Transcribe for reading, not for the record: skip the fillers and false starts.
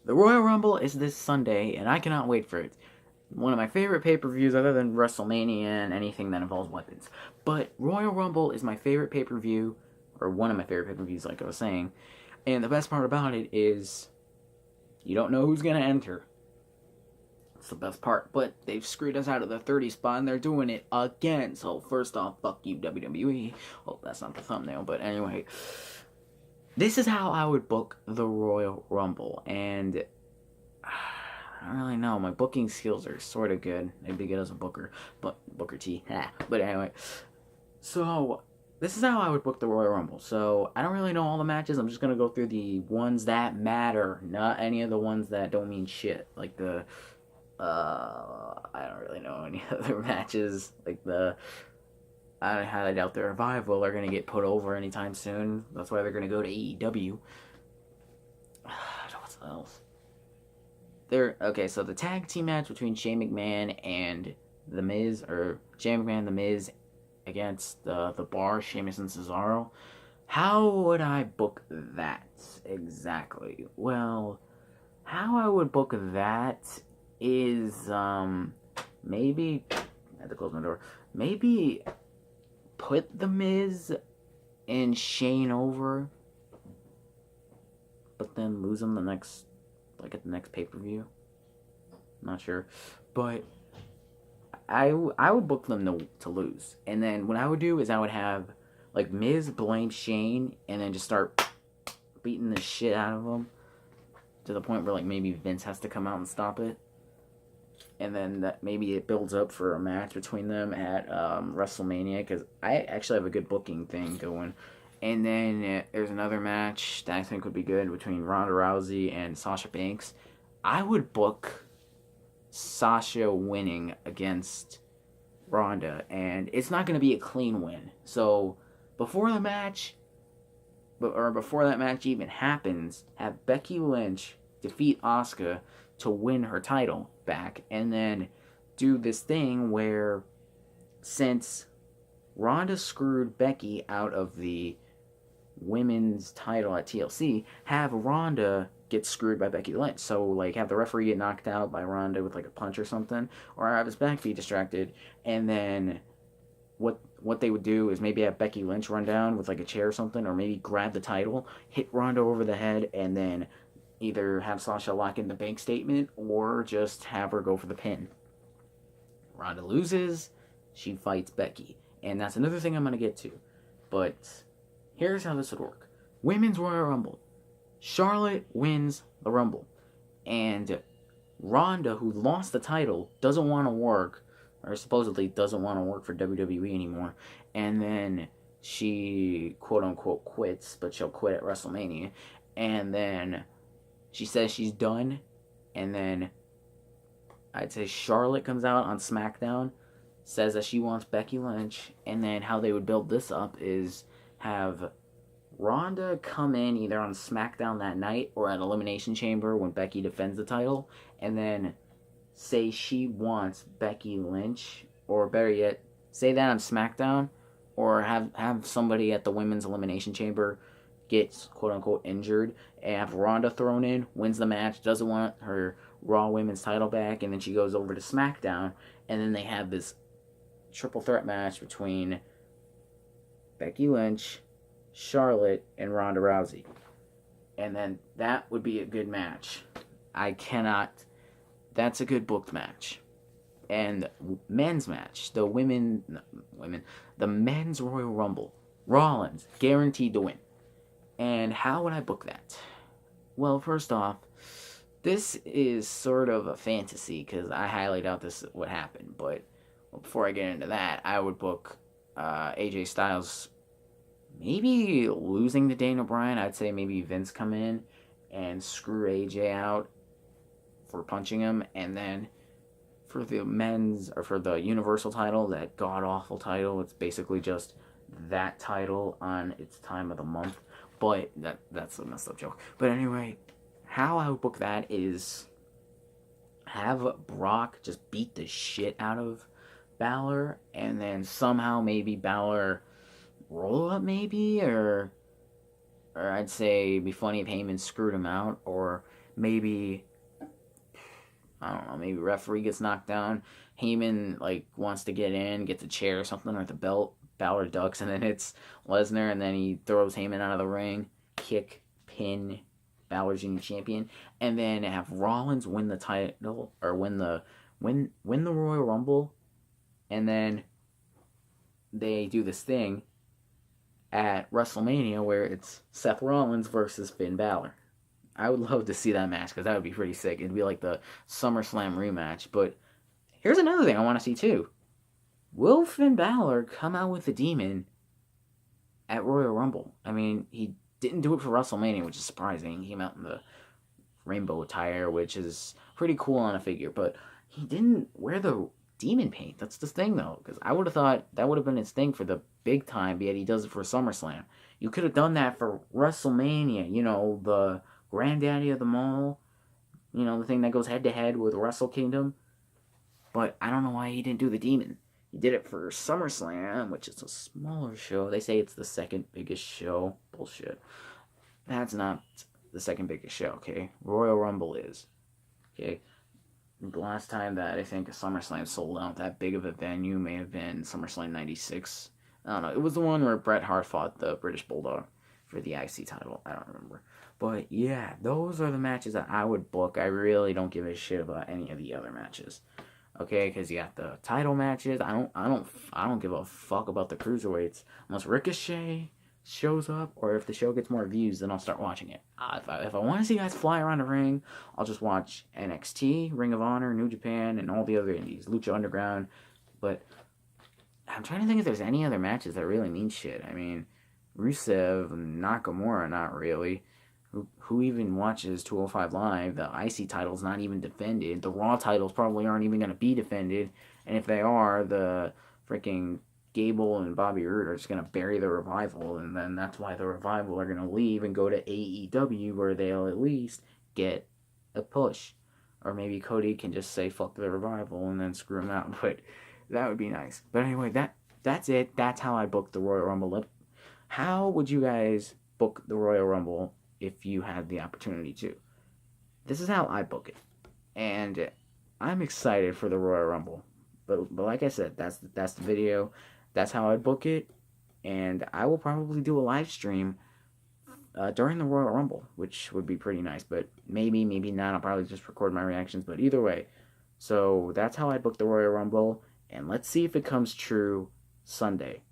The Royal Rumble is this Sunday, and I cannot wait for it. One of my favorite pay-per-views other than WrestleMania and anything that involves weapons. But Royal Rumble is my favorite pay-per-view, or one of my favorite pay-per-views, like I was saying. And the best part about it is you don't know who's going to enter. It's the best part. But they've screwed us out of the 30 spot, and they're doing it again. So first off, fuck you, WWE. Oh, that's not the thumbnail, but anyway. This is how I would book the Royal Rumble. And I don't really know. My booking skills are sort of good. I'd be good as a booker, but Booker T. But anyway, so this is how I would book the Royal Rumble. So I don't really know all the matches. I'm just gonna go through the ones that matter, not any of the ones that don't mean shit. Like the I don't really know any other matches. Like the I highly doubt the Revival are gonna get put over anytime soon. That's why they're gonna go to AEW. What else? There. Okay, so the tag team match between Shane McMahon and The Miz, or Shane McMahon, The Miz, against the Bar, Sheamus and Cesaro. How would I book that exactly? Well, how I would book that is maybe I had to close my door. Maybe put The Miz and Shane over, but then lose them the next, like at the next pay per view. Not sure, but I would book them to lose, and then what I would do is I would have like Miz blame Shane, and then just start beating the shit out of him to the point where like maybe Vince has to come out and stop it, and then that maybe it builds up for a match between them at WrestleMania, because I actually have a good booking thing going. And then there's another match that I think would be good between Ronda Rousey and Sasha Banks. I would book Sasha winning against Ronda, and it's not going to be a clean win. So before the match, or before that match even happens, have Becky Lynch defeat Asuka to win her title back, and then do this thing where, since Ronda screwed Becky out of the women's title at TLC, have Ronda get screwed by Becky Lynch. So like have the referee get knocked out by Ronda with like a punch or something, or have his back be distracted, and then what they would do is maybe have Becky Lynch run down with like a chair or something, or maybe grab the title, hit Ronda over the head, and then either have Sasha lock in the bank statement or just have her go for the pin. Ronda loses, she fights Becky. And that's another thing I'm going to get to. But here's how this would work. Women's Royal Rumble. Charlotte wins the Rumble. And Ronda, who lost the title, doesn't want to work, or supposedly doesn't want to work for WWE anymore. And then she, quote unquote, quits, but she'll quit at WrestleMania. And then she says she's done. And then I'd say Charlotte comes out on SmackDown, says that she wants Becky Lynch, and then how they would build this up is have Ronda come in either on SmackDown that night or at Elimination Chamber when Becky defends the title, and then say she wants Becky Lynch, or better yet, say that on SmackDown, or have somebody at the Women's Elimination Chamber gets quote unquote injured, and have Ronda thrown in, wins the match, doesn't want her Raw Women's title back, and then she goes over to SmackDown, and then they have this triple threat match between Becky Lynch, Charlotte, and Ronda Rousey. And then that would be a good match. I cannot. That's a good booked match. And men's match, the the men's Royal Rumble. Rollins, guaranteed to win. And how would I book that? Well, first off, this is sort of a fantasy because I highly doubt this would happen. But before I get into that, I would book AJ Styles maybe losing to Daniel Bryan. I'd say maybe Vince come in and screw AJ out for punching him, and then for the men's, or for the Universal title, that god awful title, it's basically just that title on its time of the month. But that's a messed up joke. But anyway, how I would book that is have Brock just beat the shit out of Balor, and then somehow maybe Balor roll up maybe, or I'd say it'd be funny if Heyman screwed him out, or maybe, I don't know, maybe referee gets knocked down. Heyman like wants to get in, gets a chair or something or the belt. Balor ducks and then hits Lesnar and then he throws Heyman out of the ring. Kick, pin, Balor's union champion, and then have Rollins win the title or win the Royal Rumble, and then they do this thing at WrestleMania where it's Seth Rollins versus Finn Balor. I would love to see that match because that would be pretty sick. It'd be like the SummerSlam rematch. But here's another thing I want to see too. Will Finn Balor come out with the demon at Royal Rumble? I mean, he didn't do it for WrestleMania, which is surprising. He came out in the rainbow attire, which is pretty cool on a figure, but he didn't wear the demon paint. That's the thing, though, because I would have thought that would have been his thing for the big time, yet he does it for SummerSlam. You could have done that for WrestleMania, the granddaddy of them all, the thing that goes head to head with Wrestle Kingdom, but I don't know why he didn't do the demon. He did it for SummerSlam, which is a smaller show. They say it's the second biggest show. Bullshit. That's not the second biggest show, okay? Royal Rumble is. Okay? The last time that I think a SummerSlam sold out that big of a venue may have been SummerSlam 96. I don't know. It was the one where Bret Hart fought the British Bulldog for the IC title. I don't remember. But yeah, those are the matches that I would book. I really don't give a shit about any of the other matches. Okay, because you got the title matches. I don't give a fuck about the cruiserweights unless Ricochet shows up, or if the show gets more views, then I'll start watching it. If I want to see guys fly around the ring, I'll just watch NXT, Ring of Honor, New Japan, and all the other indies, Lucha Underground. But I'm trying to think if there's any other matches that really mean shit. I mean, Rusev and Nakamura, not really. Who even watches 205 Live? The IC title's not even defended. The Raw titles probably aren't even going to be defended. And if they are, the freaking Gable and Bobby Roode are just going to bury the Revival. And then that's why the Revival are going to leave and go to AEW, where they'll at least get a push. Or maybe Cody can just say fuck the Revival and then screw him out. But that would be nice. But anyway, that's it. That's how I booked the Royal Rumble. How would you guys book the Royal Rumble if you had the opportunity to? This is how I book it. And I'm excited for the Royal Rumble. But like I said, that's the video. That's how I book it. And I will probably do a live stream during the Royal Rumble, which would be pretty nice. But maybe not. I'll probably just record my reactions. But either way. So that's how I book the Royal Rumble. And let's see if it comes true Sunday.